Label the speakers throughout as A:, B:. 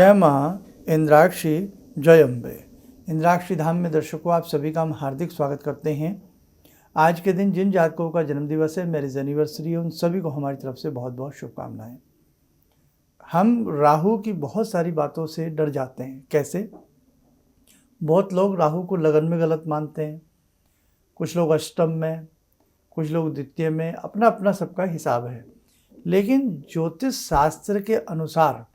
A: जय माँ इंद्राक्षी जय अम्बे। इंद्राक्षी धाम में दर्शकों आप सभी का हम हार्दिक स्वागत करते हैं। आज के दिन जिन जातकों का जन्मदिवस है, मैरिज एनिवर्सरी है, उन सभी को हमारी तरफ से बहुत बहुत शुभकामनाएं। हम राहु की बहुत सारी बातों से डर जाते हैं। कैसे? बहुत लोग राहु को लगन में गलत मानते हैं, कुछ लोग अष्टम में, कुछ लोग द्वितीय में, अपना अपना सबका हिसाब है। लेकिन ज्योतिष शास्त्र के अनुसार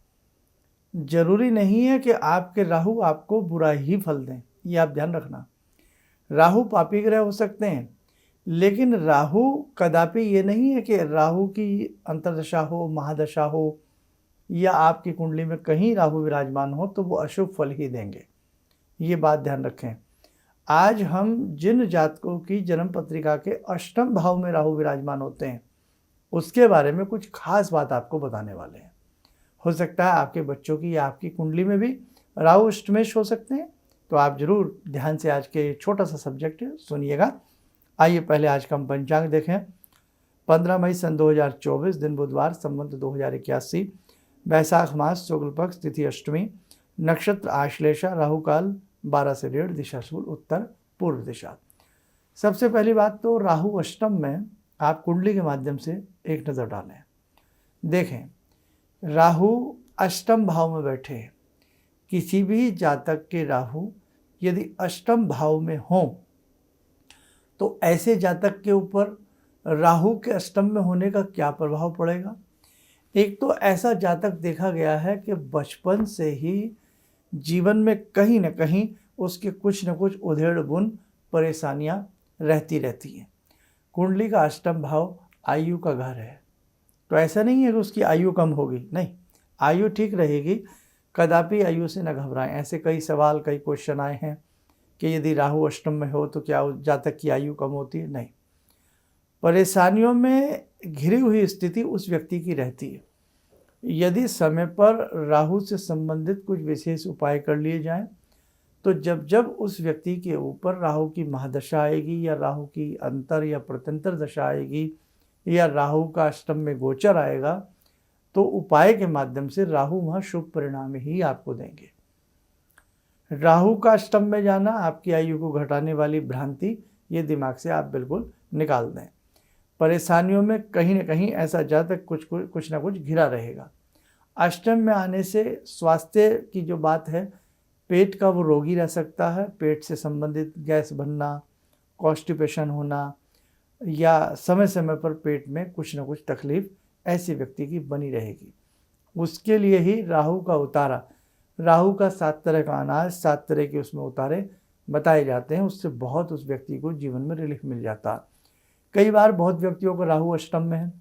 A: जरूरी नहीं है कि आपके राहु आपको बुरा ही फल दें, ये आप ध्यान रखना। राहु पापी ग्रह हो सकते हैं, लेकिन राहु कदापि ये नहीं है कि राहु की अंतर्दशा हो, महादशा हो या आपकी कुंडली में कहीं राहु विराजमान हो तो वो अशुभ फल ही देंगे। ये बात ध्यान रखें। आज हम जिन जातकों की जन्म पत्रिका के अष्टम भाव में राहु विराजमान होते हैं उसके बारे में कुछ खास बात आपको बताने वाले हैं। हो सकता है आपके बच्चों की या आपकी कुंडली में भी राहु अष्टमेश हो सकते हैं, तो आप जरूर ध्यान से आज के छोटा सा सब्जेक्ट सुनिएगा। आइए पहले आज का हम पंचांग देखें। 15 मई सन 2024, दिन बुधवार, संवत 2081, वैशाख मास, शुक्ल पक्ष, तिथि अष्टमी, नक्षत्र आश्लेषा, राहु काल 12 से 1:30, दिशा शूल उत्तर पूर्व दिशा। सबसे पहली बात तो राहु अष्टम में आप कुंडली के माध्यम से एक नज़र डालें। देखें, राहु अष्टम भाव में बैठे हैं। किसी भी जातक के राहु यदि अष्टम भाव में हो तो ऐसे जातक के ऊपर राहु के अष्टम में होने का क्या प्रभाव पड़ेगा। एक तो ऐसा जातक देखा गया है कि बचपन से ही जीवन में कहीं ना कहीं उसके कुछ न कुछ उधेड़ बुन परेशानियां रहती हैं। कुंडली का अष्टम भाव आयु का घर है, तो ऐसा नहीं है कि उसकी आयु कम होगी, नहीं, आयु ठीक रहेगी। कदापि आयु से न घबराएं। ऐसे कई सवाल, कई क्वेश्चन आए हैं कि यदि राहु अष्टम में हो तो क्या उस जातक की आयु कम होती है? नहीं, परेशानियों में घिरी हुई स्थिति उस व्यक्ति की रहती है। यदि समय पर राहु से संबंधित कुछ विशेष उपाय कर लिए जाएं तो जब जब उस व्यक्ति के ऊपर राहु की महादशा आएगी या राहु की अंतर या प्रत्यंतर दशा आएगी या राहु का अष्टम में गोचर आएगा तो उपाय के माध्यम से राहु वहाँ शुभ परिणाम ही आपको देंगे। राहु का अष्टम में जाना आपकी आयु को घटाने वाली भ्रांति, ये दिमाग से आप बिल्कुल निकाल दें। परेशानियों में कहीं ना कहीं ऐसा जातक कुछ ना कुछ घिरा रहेगा। अष्टम में आने से स्वास्थ्य की जो बात है, पेट का वो रोगी रह सकता है। पेट से संबंधित गैस बनना, कॉन्स्टिपेशन होना या समय समय पर पेट में कुछ न कुछ तकलीफ ऐसे व्यक्ति की बनी रहेगी। उसके लिए ही राहु का उतारा, राहु का 7 तरह का अनाज, 7 तरह के उसमें उतारे बताए जाते हैं। उससे बहुत उस व्यक्ति को जीवन में रिलीफ मिल जाता है। कई बार बहुत व्यक्तियों को राहु अष्टम में है,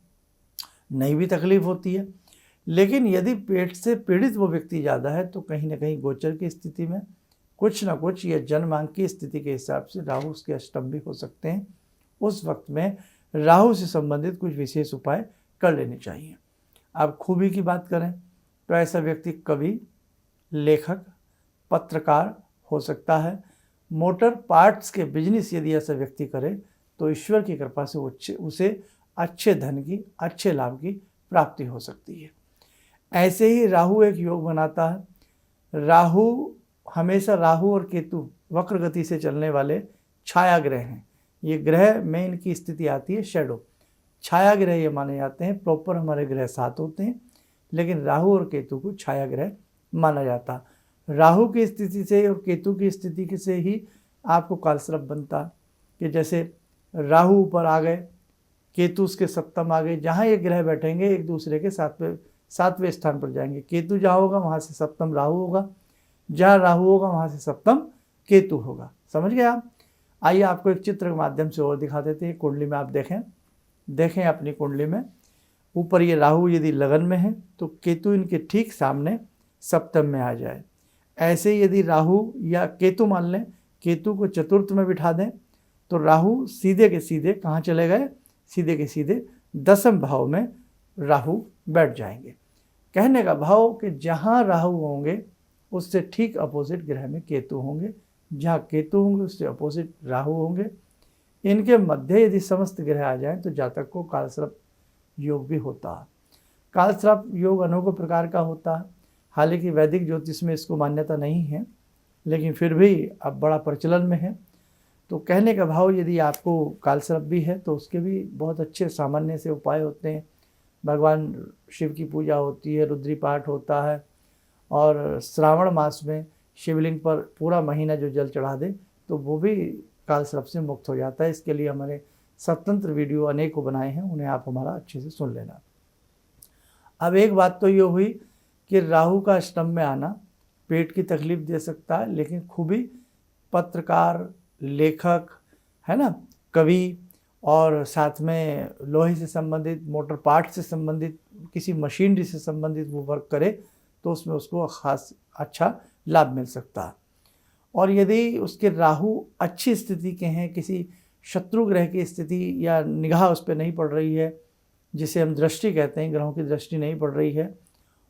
A: नहीं भी तकलीफ होती है, लेकिन यदि पेट से पीड़ित वो व्यक्ति ज़्यादा है तो कहीं ना कहीं गोचर की स्थिति में कुछ ना कुछ या जन्मांक की स्थिति के हिसाब से राहु उसके अष्टम भी हो सकते हैं। उस वक्त में राहु से संबंधित कुछ विशेष उपाय कर लेने चाहिए। अब खूबी की बात करें तो ऐसा व्यक्ति कवि, लेखक, पत्रकार हो सकता है। मोटर पार्ट्स के बिजनेस यदि ऐसा व्यक्ति करे तो ईश्वर की कृपा से उसे अच्छे धन की, अच्छे लाभ की प्राप्ति हो सकती है। ऐसे ही राहु एक योग बनाता है। राहु हमेशा, राहु और केतु वक्र गति से चलने वाले छाया ग्रह हैं। ये ग्रह में इनकी स्थिति आती है शैडो, छाया ग्रह ये माने जाते हैं। प्रॉपर हमारे ग्रह 7 होते हैं, लेकिन राहु और केतु को छाया ग्रह माना जाता है। राहु की स्थिति से और केतु की स्थिति से ही आपको कालसर्प बनता है कि जैसे राहु ऊपर आ गए, केतु उसके सप्तम आ गए। जहाँ ये ग्रह बैठेंगे एक दूसरे के 7वें स्थान पर जाएंगे। केतु जहाँ होगा वहाँ से सप्तम राहु होगा, जहाँ राहु होगा वहाँ से सप्तम केतु होगा। समझ गए आप? आइए आपको एक चित्र के माध्यम से और दिखा देते हैं। कुंडली में आप देखें अपनी कुंडली में ऊपर ये राहु यदि लगन में है तो केतु इनके ठीक सामने सप्तम में आ जाए। ऐसे यदि राहु या केतु मान लें, केतु को चतुर्थ में बिठा दें तो राहु सीधे के सीधे कहाँ चले गए? सीधे के सीधे 10वें भाव में राहु बैठ जाएंगे। कहने का भाव कि जहाँ राहु होंगे उससे ठीक अपोजिट ग्रह में केतु होंगे, जहाँ केतु होंगे उससे अपोजिट राहु होंगे। इनके मध्य यदि समस्त ग्रह आ जाएं तो जातक को कालसर्प योग भी होता है। कालसर्प योग अनोखे प्रकार का होता है। हालांकि वैदिक ज्योतिष में इसको मान्यता नहीं है, लेकिन फिर भी अब बड़ा प्रचलन में है। तो कहने का भाव, यदि आपको कालसर्प भी है तो उसके भी बहुत अच्छे सामान्य से उपाय होते हैं। भगवान शिव की पूजा होती है, रुद्री पाठ होता है, और श्रावण मास में शिवलिंग पर पूरा महीना जो जल चढ़ा दे तो वो भी कालसर्प से मुक्त हो जाता है। इसके लिए हमारे स्वतंत्र वीडियो अनेकों बनाए हैं, उन्हें आप हमारा अच्छे से सुन लेना। अब एक बात तो ये हुई कि राहु का अष्टम में आना पेट की तकलीफ दे सकता है, लेकिन खूबी पत्रकार, लेखक, है ना, कवि, और साथ में लोहे से संबंधित, मोटर पार्ट से संबंधित, किसी मशीनरी से संबंधित वो वर्क करे तो उसमें उसको खास अच्छा लाभ मिल सकता है। और यदि उसके राहु अच्छी स्थिति के हैं, किसी शत्रु ग्रह की स्थिति या निगाह उस पर नहीं पड़ रही है, जिसे हम दृष्टि कहते हैं, ग्रहों की दृष्टि नहीं पड़ रही है,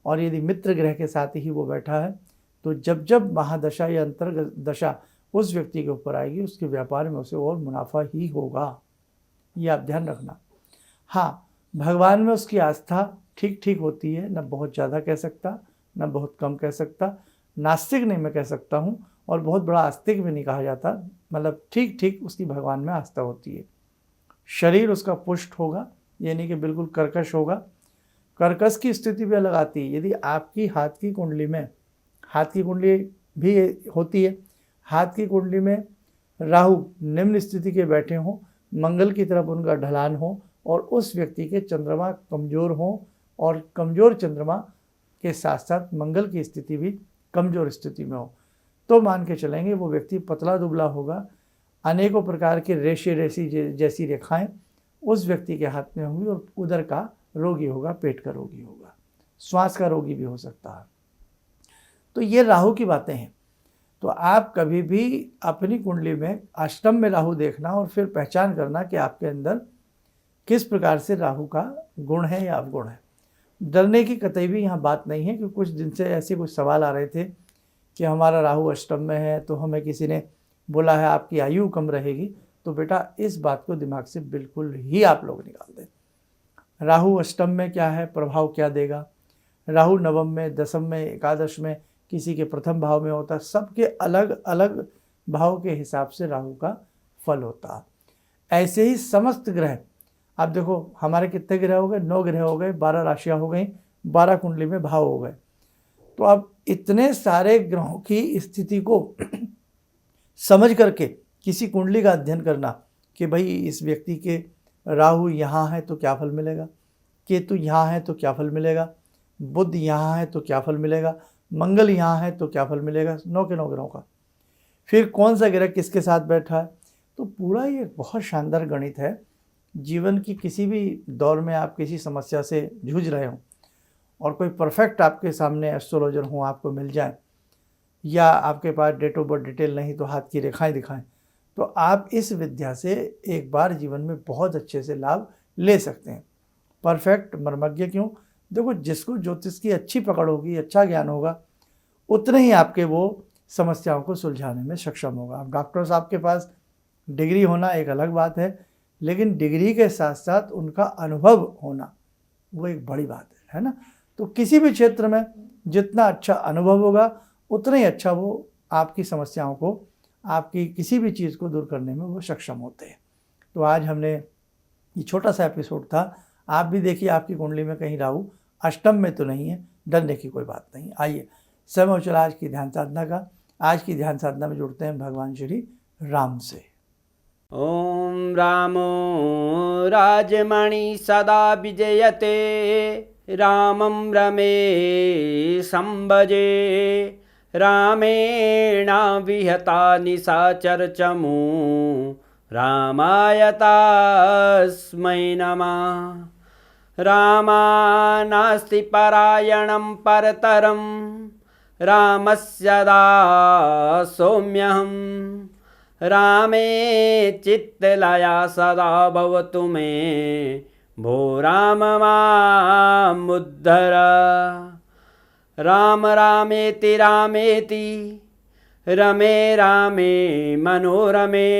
A: और यदि मित्र ग्रह के साथ ही वो बैठा है, तो जब जब महादशा या अंतर्गत दशा उस व्यक्ति के ऊपर आएगी, उसके व्यापार में उसे और मुनाफा ही होगा, ये आप ध्यान रखना। हाँ, भगवान में उसकी आस्था ठीक ठीक होती है, न बहुत ज़्यादा कह सकता, न बहुत कम कह सकता, नास्तिक नहीं मैं कह सकता हूँ, और बहुत बड़ा आस्तिक भी नहीं कहा जाता, मतलब ठीक ठीक उसकी भगवान में आस्था होती है। शरीर उसका पुष्ट होगा, यानी कि बिल्कुल कर्कश होगा। कर्कश की स्थिति भी अलग आती है। यदि आपकी हाथ की कुंडली में, हाथ की कुंडली भी होती है, हाथ की कुंडली में राहु निम्न स्थिति के बैठे हों, मंगल की तरफ उनका ढलान हो, और उस व्यक्ति के चंद्रमा कमज़ोर हों, और कमज़ोर चंद्रमा के साथ साथ मंगल की स्थिति भी कमज़ोर स्थिति में हो, तो मान के चलेंगे वो व्यक्ति पतला दुबला होगा। अनेकों प्रकार के रेशे रेसी जैसी रेखाएं उस व्यक्ति के हाथ में होंगी, और उदर का रोगी होगा, पेट का रोगी होगा, श्वास का रोगी भी हो सकता है। तो ये राहु की बातें हैं। तो आप कभी भी अपनी कुंडली में अष्टम में राहु देखना और फिर पहचान करना कि आपके अंदर किस प्रकार से राहु का गुण है या अवगुण है। डरने की कतई भी यहाँ बात नहीं है, क्योंकि कुछ दिन से ऐसे कुछ सवाल आ रहे थे कि हमारा राहु अष्टम में है, तो हमें किसी ने बोला है आपकी आयु कम रहेगी। तो बेटा, इस बात को दिमाग से बिल्कुल ही आप लोग निकाल दें। राहु अष्टम में क्या है, प्रभाव क्या देगा। राहु नवम में, दसम में, एकादश में, किसी के प्रथम भाव में होता है। सबके अलग अलग भाव के हिसाब से राहु का फल होता है। ऐसे ही समस्त ग्रह, आप देखो हमारे कितने ग्रह हो गए, 9 ग्रह हो गए, 12 राशियाँ हो गई, 12 कुंडली में भाव हो गए। तो अब इतने सारे ग्रहों की स्थिति को समझ करके किसी कुंडली का अध्ययन करना कि भाई इस व्यक्ति के राहु यहाँ है तो क्या फल मिलेगा, केतु यहाँ है तो क्या फल मिलेगा, बुध यहाँ है तो क्या फल मिलेगा, मंगल यहाँ है तो क्या फल मिलेगा, 9 के 9 ग्रहों का, फिर कौन सा ग्रह किसके साथ बैठा है। तो पूरा ये बहुत शानदार गणित है। जीवन की किसी भी दौर में आप किसी समस्या से जूझ रहे हो और कोई परफेक्ट आपके सामने एस्ट्रोलॉजर हो, आपको मिल जाए, या आपके पास डेट ऑफ बर्थ डिटेल नहीं तो हाथ की रेखाएं दिखाएं, तो आप इस विद्या से एक बार जीवन में बहुत अच्छे से लाभ ले सकते हैं। परफेक्ट मर्मज्ञ क्यों, देखो जिसको ज्योतिष की अच्छी पकड़ होगी, अच्छा ज्ञान होगा, उतने ही आपके वो समस्याओं को सुलझाने में सक्षम होगा। अब डॉक्टर साहब के पास डिग्री होना एक अलग बात है, लेकिन डिग्री के साथ साथ उनका अनुभव होना वो एक बड़ी बात है ना। तो किसी भी क्षेत्र में जितना अच्छा अनुभव होगा, उतना ही अच्छा वो आपकी समस्याओं को, आपकी किसी भी चीज़ को दूर करने में वो सक्षम होते हैं। तो आज हमने ये छोटा सा एपिसोड था। आप भी देखिए आपकी कुंडली में कहीं राहु अष्टम में तो नहीं है, डरने की कोई बात नहीं। आइए समय हो चला आज की ध्यान साधना का। आज की ध्यान साधना में जुड़ते हैं भगवान श्री राम से।
B: ॐ रामो राजमणि सदा विजयते, रामं रमेशं भजे, रामेण विहता निशाचरचमू, रामाय तस्मै नमः। रामानास्ति परायणं परतरं, रामस्य दासोऽम्यहम्। रामे चित्तलया सदा भवतु मे, भो राम मामुद्धर। राम रामेति रामेति, रमे रामे मनोरमे,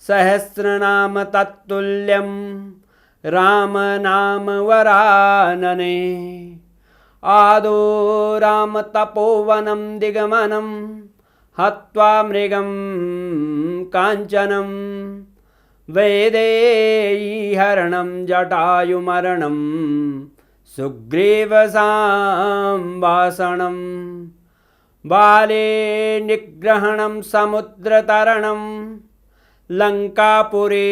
B: सहस्रनाम तत्तुल्यं राम नाम वरानने। आदो राम तपोवनं दिगमनं हत्वा मृगं काञ्चनं वैदेहीहरणं जटायुमरणं सुग्रीवसंवासनं बाले निग्रहणं समुद्रतरणं लङ्कापुरे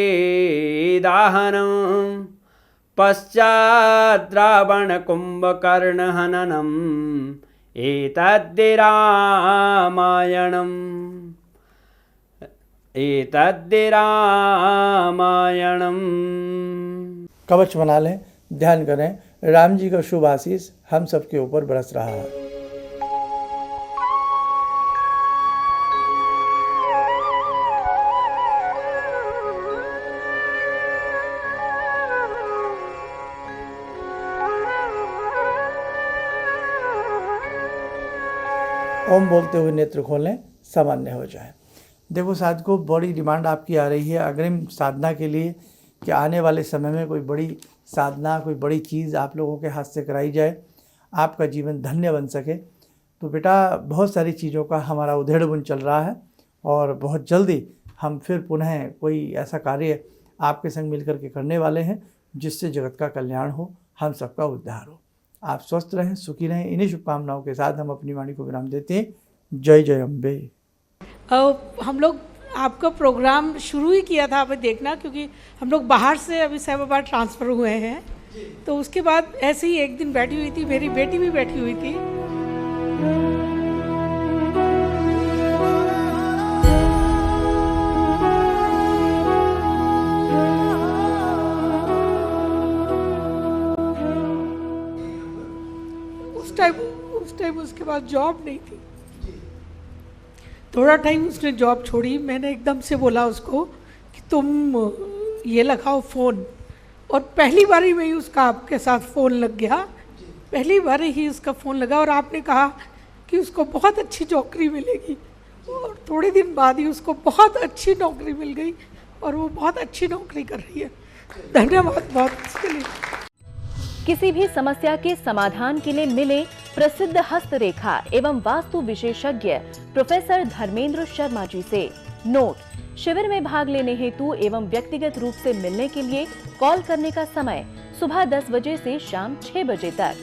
B: दाहनं पश्चात् रावणकुम्भकर्णहननम् एतद्धि रामायणम्।
A: कवच बना लें, ध्यान करें, राम जी का शुभ आशीष हम सबके ऊपर बरस रहा है। ओम बोलते हुए नेत्र खोलें, सामान्य हो जाए। देखो साथियों, बड़ी डिमांड आपकी आ रही है अग्रिम साधना के लिए कि आने वाले समय में कोई बड़ी साधना, कोई बड़ी चीज़ आप लोगों के हाथ से कराई जाए, आपका जीवन धन्य बन सके। तो बेटा, बहुत सारी चीज़ों का हमारा उधेड़-बुन चल रहा है और बहुत जल्दी हम फिर पुनः कोई ऐसा कार्य आपके संग मिलकर के करने वाले हैं जिससे जगत का कल्याण हो, हम सबका उद्धार हो। आप स्वस्थ रहें, सुखी रहें। इन्हीं शुभकामनाओं के साथ हम अपनी वाणी को विराम देते हैं। जय जय अम्बे।
C: हम लोग आपका प्रोग्राम शुरू ही किया था अभी देखना, क्योंकि हम लोग बाहर से अभी साहिबाबाद ट्रांसफ़र हुए हैं, तो उसके बाद ऐसे ही एक दिन बैठी हुई थी, मेरी बेटी भी बैठी हुई थी। उस टाइम उसके बाद जॉब नहीं थी। थोड़ा टाइम उसने जॉब छोड़ी, मैंने एकदम से बोला उसको कि तुम ये लगाओ फ़ोन, और पहली बारी में ही उसका आपके साथ फ़ोन लग गया। पहली बार ही उसका फ़ोन लगा और आपने कहा कि उसको बहुत अच्छी नौकरी मिलेगी, और थोड़े दिन बाद ही उसको बहुत अच्छी नौकरी मिल गई और वो बहुत अच्छी नौकरी कर रही है। धन्यवाद बहुत इसके लिए।
D: किसी भी समस्या के समाधान के लिए मिले प्रसिद्ध हस्तरेखा एवं वास्तु विशेषज्ञ प्रोफेसर धर्मेंद्र शर्मा जी से। नोट: शिविर में भाग लेने हेतु एवं व्यक्तिगत रूप से मिलने के लिए कॉल करने का समय सुबह 10 बजे से शाम 6 बजे तक।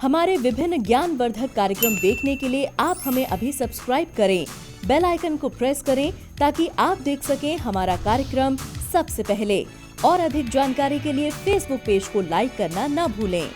D: हमारे विभिन्न ज्ञानवर्धक कार्यक्रम देखने के लिए आप हमें अभी सब्सक्राइब करें, बेल आइकन को प्रेस करें ताकि आप देख सकें हमारा कार्यक्रम सबसे पहले। और अधिक जानकारी के लिए फेसबुक पेज को लाइक करना न भूलें।